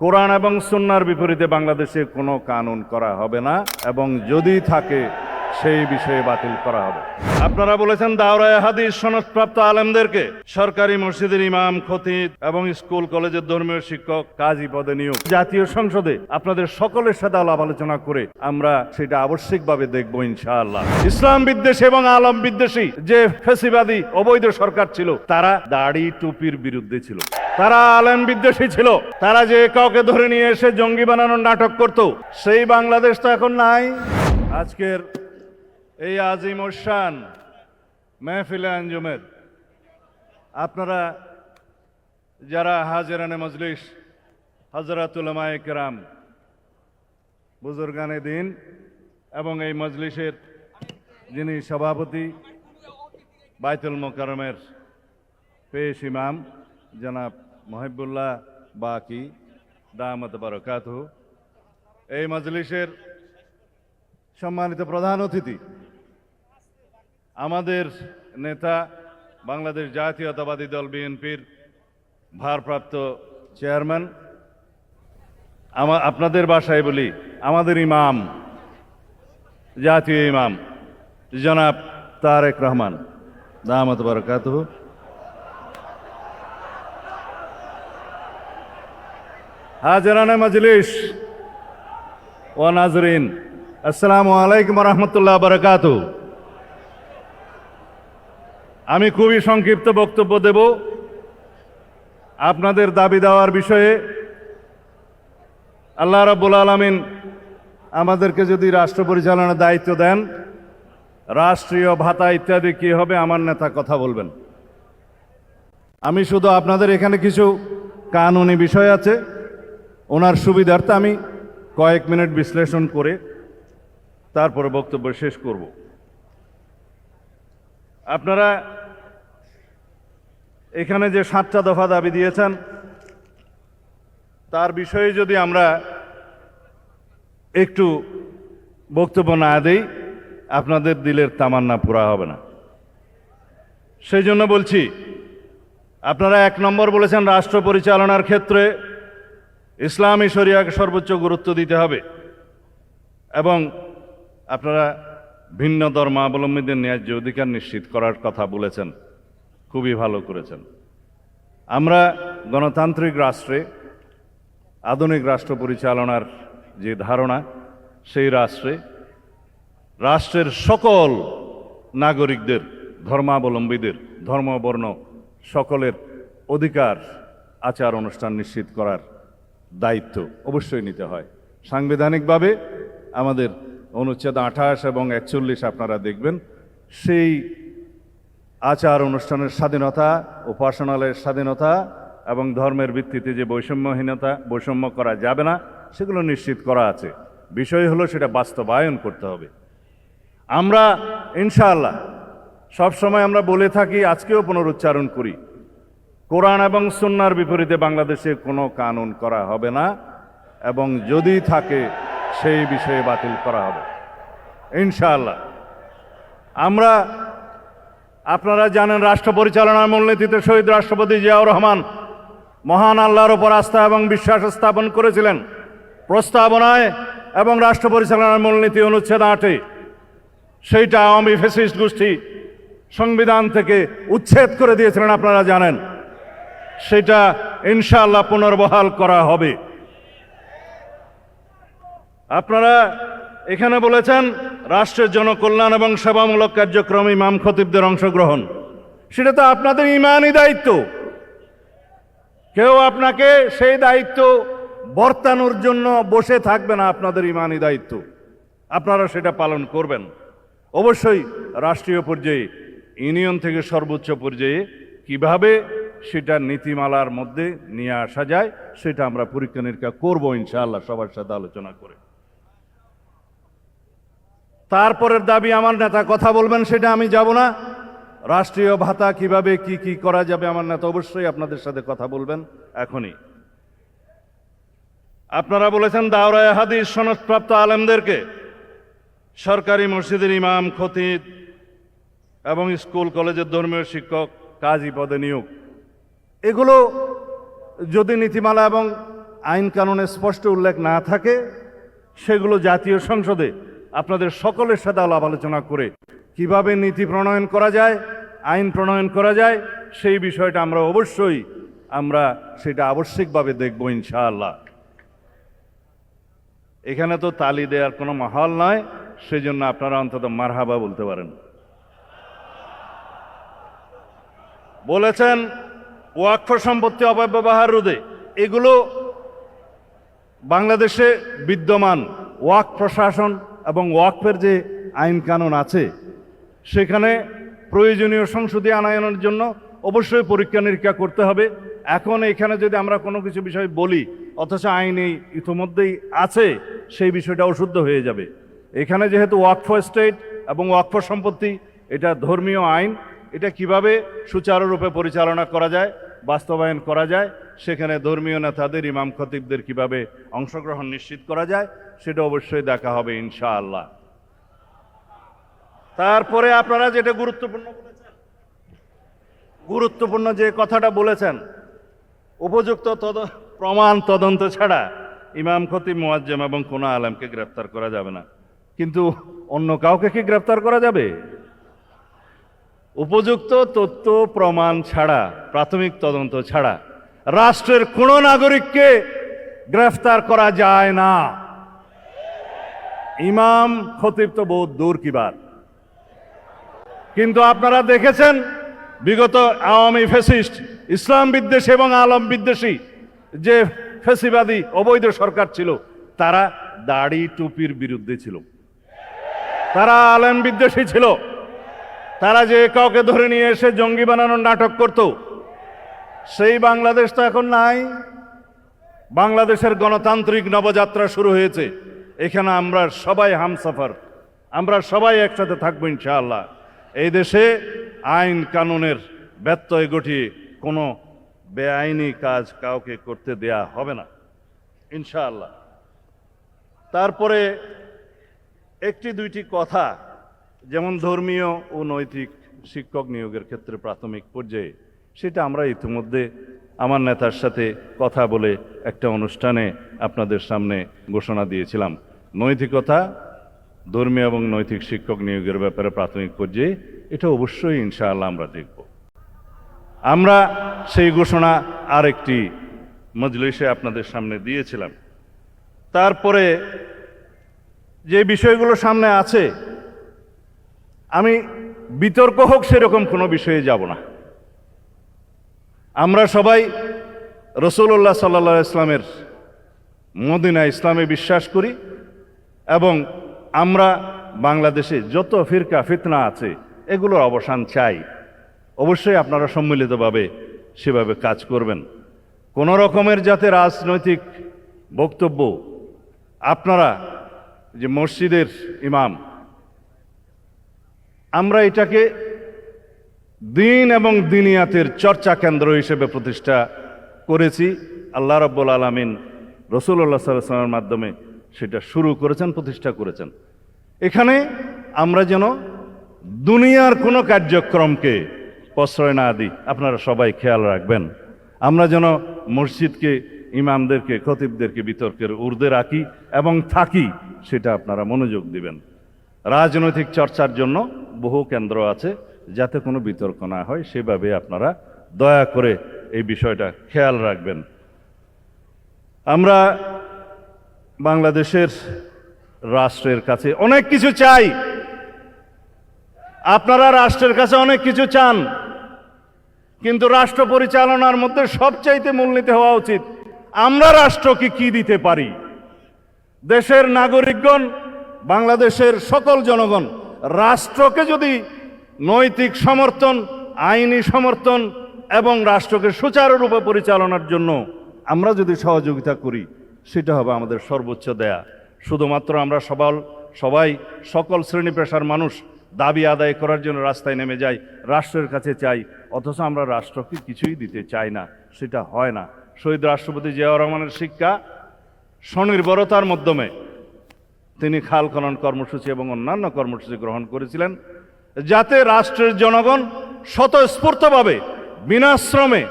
কোরআন এবং সুন্নাহর বিপরীতে বাংলাদেশে কোনো কানুন করা হবে না এবং যদি থাকে সেই বিষয়ে বাতিল করা হবে। আপনারা বলেছেন দাওরায়ে হাদিস সনদপ্রাপ্ত আলেমদেরকে সরকারি মসজিদের ইমাম, খতিব এবং স্কুল কলেজের ধর্মীয় শিক্ষক, কাজী পদে নিয়োগ। জাতীয় সংসদে আপনাদের সকলের সাথে আলাপ আলোচনা করে আমরা সেটা আবশ্যিকভাবে দেখব ইনশাআল্লাহ। ইসলাম বিদ্বেষী এবং আলম বিদ্বেষী যে ফ্যাসিবাদী অবৈধ সরকার ছিল, তারা দাড়ি টুপির বিরুদ্ধে ছিল, তারা আলেম বিদ্বেষী ছিল, তারা যে কাউকে ধরে নিয়ে এসে জঙ্গি বানানোর নাটক করত, সেই বাংলাদেশ তো এখন নাই। আজকের এই আজিম শান মেহফিলে আঞ্জুমের আপনারা যারা হাজিরানে মজলিস, হযরত উলামায়ে কেরাম, বুজুর্গানে দিন এবং এই মজলিসের যিনি সভাপতি বাইতুল মোকাররমের পেশ ইমাম জনাব মহিবুল্লাহ বাকি দামাত বারাকাতুহু, এই মজলিসের সম্মানিত প্রধান অতিথি, আমাদের নেতা, বাংলাদেশ জাতীয়তাবাদী দল বিএনপির ভারপ্রাপ্ত চেয়ারম্যান, আপনাদের ভাষায় বলি আমাদের ইমাম, জাতীয় ইমাম জনাব তারেক রহমান দামাত বারাকাতুহু, হাজিরানে মজলিস ও নাজরিন, আসসালামু আলাইকুম ওয়া রাহমাতুল্লাহি ওয়া বারাকাতুহু। আমি খুবই সংক্ষিপ্ত বক্তব্য দেব। আপনাদের দাবি দেওয়ার বিষয়ে আল্লাহ রাব্বুল আলামিন আমাদেরকে যদি রাষ্ট্র পরিচালনার দায়িত্ব দেন, রাষ্ট্রীয় ভাতা ইত্যাদি কি হবে আমার নেতা কথা বলবেন। আমি শুধু আপনাদের এখানে কিছু কানুনি বিষয় আছে, ওনার সুবিধার্থে আমি কয়েক মিনিট বিশ্লেষণ করে তারপরে বক্তব্য শেষ করব। আপনারা এখানে যে 7টা দফা দাবি দিয়েছেন, তার বিষয়ে যদি আমরা একটু বক্তব্য না দেই, আপনাদের দিলের তামান্না পুরা হবে না। সেই জন্য বলছি, আপনারা 1 নম্বর বলেছেন রাষ্ট্র পরিচালনার ক্ষেত্রে ইসলামী শরিয়াকে সর্বোচ্চ গুরুত্ব দিতে হবে এবং আপনারা ভিন্ন ধর্মাবলম্বীদের ন্যায্য অধিকার নিশ্চিত করার কথা বলেছেন, খুবই ভালো করেছেন। আমরা গণতান্ত্রিক রাষ্ট্রে আধুনিক রাষ্ট্র পরিচালনার যে ধারণা, সেই রাষ্ট্রের সকল নাগরিকদের, ধর্মাবলম্বীদের, ধর্মবর্ণ সকলের অধিকার, আচার অনুষ্ঠান নিশ্চিত করার দায়িত্ব অবশ্যই নিতে হয়। সাংবিধানিকভাবে আমাদের অনুচ্ছেদ 28 এবং 41 আপনারা দেখবেন, সেই আচার অনুষ্ঠানের স্বাধীনতা, উপাসনালয়ের স্বাধীনতা এবং ধর্মের ভিত্তিতে যে বৈষম্য করা যাবে না, সেগুলো নিশ্চিত করা আছে। বিষয় হলো সেটা বাস্তবায়ন করতে হবে। আমরা ইনশাআল্লাহ সবসময় আমরা বলে থাকি, আজকেও পুনরুচ্চারণ করি, কোরআন এবং সুন্নাহর বিপরীতে বাংলাদেশে কোনো কানুন করা হবে না এবং যদি থাকে সেই বিষয়ে বাতিল করা হবে ইনশাআল্লাহ। আপনারা জানেন, রাষ্ট্র পরিচালনার মূলনীতিতে শহীদ রাষ্ট্রপতি জিয়াউর রহমান মহান আল্লাহর ওপর আস্থা এবং বিশ্বাস স্থাপন করেছিলেন। প্রস্তাবনায় এবং রাষ্ট্র পরিচালনার মূলনীতি অনুচ্ছেদ 8-এ সেইটা আওয়ামী ফ্যাসিস্ট গোষ্ঠী সংবিধান থেকে উচ্ছেদ করে দিয়েছিলেন, আপনারা জানেন। সেটা ইনশাআল্লাহ পুনর্বহাল করা হবে। আপনারা এখানে বলেছেন রাষ্ট্রের জনকল্যাণ এবং সেবামূলক কার্যক্রম, ইমাম খতিবদের অংশগ্রহণ, সেটা তো আপনাদের ঈমানি দায়িত্ব। কেউ আপনাকে সেই দায়িত্ব বর্তানোর জন্য বসে থাকবে না, আপনাদের ঈমানি দায়িত্ব, আপনারা সেটা পালন করবেন। অবশ্যই রাষ্ট্রীয় পর্যায়ে, ইউনিয়ন থেকে সর্বোচ্চ পর্যায়ে কিভাবে সেটা নীতিমালার মধ্যে নিয়ে আসা যায়, সেটা আমরা পরীক্ষা নিরীক্ষা করবো ইনশাআল্লাহ, সবার সাথে আলোচনা করে। তারপরের দাবি আমার নেতা কথা বলবেন, সেটা আমি যাব না। রাষ্ট্রীয় ভাতা কিভাবে কি করা যাবে, আমার নেতা অবশ্যই আপনাদের সাথে কথা বলবেন এখনই। আপনারা বলেছেন দাওরায়ে হাদিস সনদপ্রাপ্ত আলেমদেরকে সরকারি মসজিদের ইমাম, খতিব এবং স্কুল কলেজের ধর্মীয় শিক্ষক, কাজী পদে নিয়োগ। এগুলো যদি নীতিমালা এবং আইন কানুনে স্পষ্ট উল্লেখ না থাকে সেগুলো জাতীয় সংসদে আপনাদের সকলের সাথে আলাপ আলোচনা করে কিভাবে নীতি প্রণয়ন করা যায়, আইন প্রণয়ন করা যায়, সেই বিষয়টা আমরা সেটা আবশ্যিকভাবে দেখব ইনশাআল্লাহ। এখানে তো তালি দেওয়ার কোনো মাহল নয়, সেজন্য আপনারা অন্তত মারহাবা বলতে পারেন। বলেছেন ওয়াকফ সম্পত্তি অপব্যবহার রোধে, এগুলো বাংলাদেশে বিদ্যমান ওয়াকফ প্রশাসন এবং ওয়াকফের যে আইন কানুন আছে সেখানে প্রয়োজনীয় সংশোধনী আনয়নের জন্য অবশ্যই পরীক্ষা নিরীক্ষা করতে হবে। এখন এখানে যদি আমরা কোনো কিছু বিষয় বলি অথচ আইনে ইতিমধ্যেই আছে, সেই বিষয়টা অশুদ্ধ হয়ে যাবে। এখানে যেহেতু ওয়াকফ এস্টেট এবং ওয়াকফ সম্পত্তি এটা ধর্মীয় আইন, এটা কিভাবে সুচারুরূপে পরিচালনা করা যায়, বাস্তবায়ন করা যায়, সেখানে ধর্মীয় নেতাদের, ইমাম খতিবদের কিভাবে অংশগ্রহণ নিশ্চিত করা যায়, সেটা অবশ্যই দেখা হবে ইনশাআল্লাহ। তারপরে আপনারা যেটা গুরুত্বপূর্ণ যে কথাটা বলেছেন, উপযুক্ত প্রমাণ তদন্ত ছাড়া ইমাম খতিব, মুয়াজ্জেম এবং কোনো আলেমকে গ্রেফতার করা যাবে না। কিন্তু অন্য কাউকে কি গ্রেফতার করা যাবে? উপযুক্ত তথ্য প্রমাণ ছাড়া, প্রাথমিক তদন্ত ছাড়া রাষ্ট্রের কোনো নাগরিককে গ্রেফতার করা যায় না। ইমাম খতিব তো বহুত দূর কি বাত। কিন্তু আপনারা দেখেছেন বিগত আওয়ামী ফ্যাসিস্ট, ইসলাম বিদ্বেষী এবং আলম বিদ্বেষী যে ফ্যাসিবাদী অবৈধ সরকার ছিল, তারা দাড়ি টুপির বিরুদ্ধে ছিল, তারা আলেম বিদ্বেষী ছিল, তারা যে কাউকে ধরে নিয়ে এসে জঙ্গি বানানোর নাটক করত। সেই বাংলাদেশ তো এখন নাই। বাংলাদেশের গণতান্ত্রিক নবযাত্রা শুরু হয়েছে। এখানে আমরা সবাই হামসফর, আমরা সবাই একসাথে থাকবো ইনশাআল্লাহ। এই দেশে আইন কানুনের ব্যত্যয় ঘটিয়ে কোনো বেআইনি কাজ কাউকে করতে দেয়া হবে না ইনশাআল্লাহ। তারপরে একটি দুইটি কথা, যেমন ধর্মীয় ও নৈতিক শিক্ষক নিয়োগের ক্ষেত্রে প্রাথমিক পর্যায়ে, সেটা আমরা ইতিমধ্যে আমার নেতার সাথে কথা বলে একটা অনুষ্ঠানে আপনাদের সামনে ঘোষণা দিয়েছিলাম। নৈতিকতা, ধর্মীয় এবং নৈতিক শিক্ষক নিয়োগের ব্যাপারে প্রাথমিক পর্যায়ে এটা অবশ্যই ইনশাআল্লাহ আমরা দেখব। আমরা সেই ঘোষণা আরেকটি মজলিসে আপনাদের সামনে দিয়েছিলাম। তারপরে যে বিষয়গুলো সামনে আছে, আমি বিতর্ক হোক সেরকম কোনো বিষয়ে যাব না। আমরা সবাই রাসূলুল্লাহ সাল্লাল্লাহু আলাইহি ইসলামের মদিনা ইসলামে বিশ্বাস করি এবং আমরা বাংলাদেশে যত ফিরকা ফিতনা আছে এগুলোর অবসান চাই। অবশ্যই আপনারা সম্মিলিতভাবে সেভাবে কাজ করবেন। কোনো রকমের যাতে রাজনৈতিক বক্তব্য, আপনারা যে মসজিদের ইমাম, আমরা এটাকে দিন এবং দিনিয়াতের চর্চা কেন্দ্র হিসেবে প্রতিষ্ঠা করেছি। আল্লাহ রাব্বুল আলামিন রাসূলুল্লাহ সাল্লাল্লাহু আলাইহি ওয়াসাল্লামের মাধ্যমে সেটা শুরু করেছেন, প্রতিষ্ঠা করেছেন। এখানে আমরা যেন দুনিয়ার কোনো কার্যক্রমকে প্রশ্রয় না দিই, আপনারা সবাই খেয়াল রাখবেন। আমরা যেন মসজিদকে, ইমামদেরকে, খতিবদেরকে বিতর্কের ঊর্ধ্বে রাখি এবং থাকি, সেটা আপনারা মনোযোগ দিবেন। রাজনৈতিক চর্চার জন্য বহু কেন্দ্র আছে, যাতে কোনো বিতর্ক না হয় সেভাবে আপনারা দয়া করে এই বিষয়টা খেয়াল রাখবেন। আমরা বাংলাদেশের রাষ্ট্রের কাছে অনেক কিছু চাই, আপনারা রাষ্ট্রের কাছে অনেক কিছু চান, কিন্তু রাষ্ট্র পরিচালনার মধ্যে সবচাইতে মূলনীতি হওয়া উচিত আমরা রাষ্ট্রকে কি দিতে পারি। দেশের নাগরিকগণ, বাংলাদেশের সকল জনগণ রাষ্ট্রকে যদি নৈতিক সমর্থন, আইনি সমর্থন এবং রাষ্ট্রকে সুচারুরূপে পরিচালনার জন্য আমরা যদি সহযোগিতা করি, সেটা হবে আমাদের সর্বোচ্চ দেয়া। শুধুমাত্র আমরা সবাই সকল শ্রেণী পেশার মানুষ দাবি আদায় করার জন্য রাস্তায় নেমে যাই, রাষ্ট্রের কাছে চাই, অথচ আমরা রাষ্ট্রকে কিছুই দিতে চাই না, সেটা হয় না। শহীদ রাষ্ট্রপতি জিয়াউর রহমানের শিক্ষা স্বনির্ভরতার মাধ্যমে তিনি খাল খনন কর্মসূচি এবং অন্যান্য কর্মসূচি গ্রহণ করেছিলেন, যাতে রাষ্ট্রের জনগণ স্বতঃস্ফূর্তভাবে বিনাশ্রমে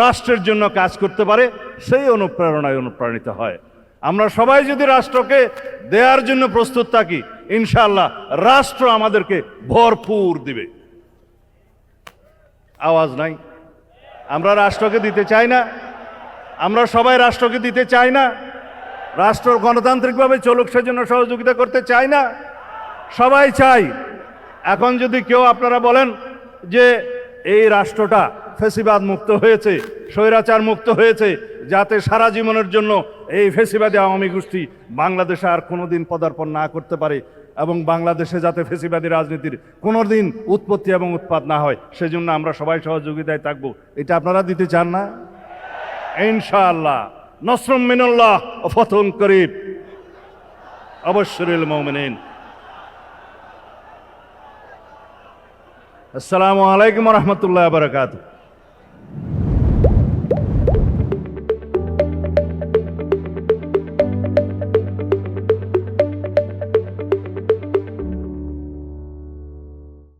রাষ্ট্রের জন্য কাজ করতে পারে, সেই অনুপ্রেরণায় অনুপ্রাণিত হয়। আমরা সবাই যদি রাষ্ট্রকে দেওয়ার জন্য প্রস্তুত থাকি, ইনশাআল্লাহ রাষ্ট্র আমাদেরকে ভরপুর দিবে। আওয়াজ নাই? আমরা রাষ্ট্রকে দিতে চাই না? আমরা সবাই রাষ্ট্রকে দিতে চাই না? রাষ্ট্র গণতান্ত্রিকভাবে চলুক সেজন্য সহযোগিতা করতে চাই না? সবাই চাই। এখন যদি কেউ আপনারা বলেন যে এই রাষ্ট্রটা ফেসিবাদ মুক্ত হয়েছে, স্বৈরাচার মুক্ত হয়েছে, যাতে সারা জীবনের জন্য এই ফেসিবাদী আওয়ামী গোষ্ঠী বাংলাদেশে আর কোনোদিন পদার্পণ না করতে পারে এবং বাংলাদেশে যাতে ফেসিবাদী রাজনীতির কোনোদিন উৎপত্তি এবং উৎপাত না হয়, সেজন্য আমরা সবাই সহযোগিতায় থাকবো, এটা আপনারা দিতে চান না? ইনশাআল্লাহ নসরুম মিনাল্লাহ ওয়া ফাতহুন করিব। অবশ্যিরিল মুমিনিন। আসসালামু আলাইকুম ওয়া রাহমাতুল্লাহি ওয়া বারাকাতুহু।